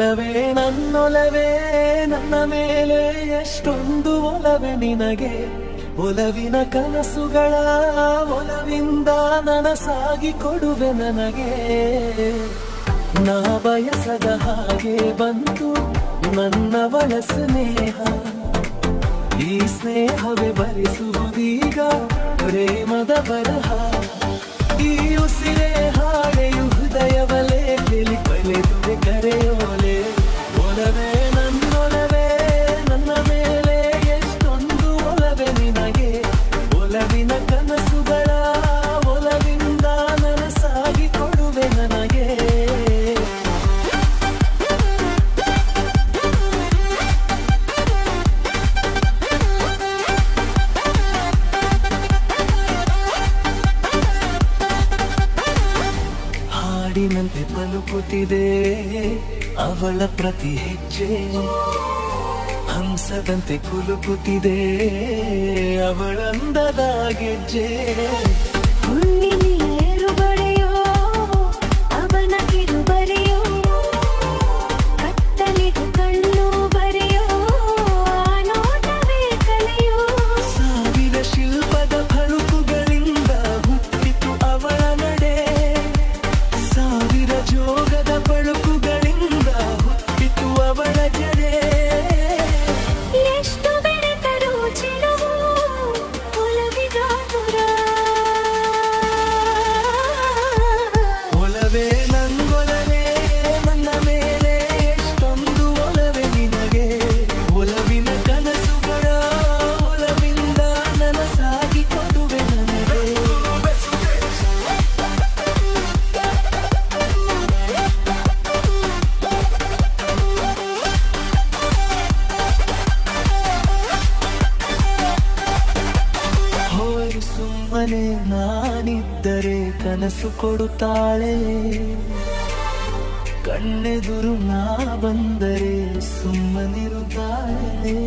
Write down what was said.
ಒಲವೇ ನನ್ನೊಲವೇ ನನ್ನ ಮೇಲೆ ಎಷ್ಟೊಂದು ಒಲವೇ ನಿನಗೆ. ಒಲವಿನ ಕನಸುಗಳ ಒಲವಿಂದ ನನಸಾಗಿ ಕೊಡುವೆ ನನಗೆ. ನಾ ಬಯಸದ ಹಾಗೆ ಬಂತು ನನ್ನವಳ ಸ್ನೇಹ. ಈ ಸ್ನೇಹವೇ ಭರಿಸುವುದೀಗ ಪ್ರೇಮದ ಬರಹ. ಈ ಉಸಿರೇ ಹಾಳೆಯು ಹೃದಯವಲೇ ಗೆಲಿ ಬಲೆದುವೆ ಕರೆಯೋಲೆ. ಒಲವೇ ನನ್ನೊಲವೇ ನನ್ನ ಮೇಲೆ ಎಷ್ಟೊಂದು ಒಲವೇ ನಿನಗೆ. ಒಲವಿನ ಕನಸುಗಳ ಒಲವಿಂದ ನನಸಾಗಿ ಕೊಡುವೆ ನನಗೆ. ಹಾಡಿನಂತೆ ಪಲುಕುತ್ತಿದೆ ಅವಳ ಪ್ರತಿ ಹೆಜ್ಜೆ. ಹಂಸದಂತೆ ಕುಲುಕುತ್ತಿದೆ ಅವಳಂದದ ಗೆಜ್ಜೆ. ಹುಣ್ಣಿನಿಯರು ಬರೆಯೋ ಅವನ ಕಿರು ಬರೆಯೋ. ಕತ್ತಲಿಗೂ ಕಣ್ಣು ಬರೆಯೋ ಆ ನೋಟವೇ ಕಲೆಯೋ. ಸಾವಿರ ಶಿಲ್ಪದ ಫಲುಕುಗಳಿಂದ ಹುಟ್ಟಿತು ಅವಳ ನಡೆ. ಸಾವಿರ ಜೋಗದ ಬಳುಕುಗಳಿಂದ ಹುಟ್ಟಿತು ಅವಳ ಜಡೆ. ಎಷ್ಟು ಬೆರೆತರೂ ಚಿಲುವು ಒಲವಿಗಾತುರ. ಒಲವೇ ನಂಗೊಲವೇ ನನ್ನ ಮೇಲೆ ಎಷ್ಟೊಂದು ಒಲವೇ ನಿನಗೆ. ಒಲವಿನ ಕನಸುಗಳ ಒಲವಿಂದ ನನಸಾಗಿ ಕೊಡುವೆ ನನಗೆ. ಹೋಯ್ ಸುಮ್ಮನೆ ನಾನಿದ್ದರೆ ಕನಸು ಕೊಡುತ್ತಾಳೆ. ಕಣ್ಣೆದುರು ನಾ ಬಂದರೆ ಸುಮ್ಮನಿರುತ್ತಾಳೆ.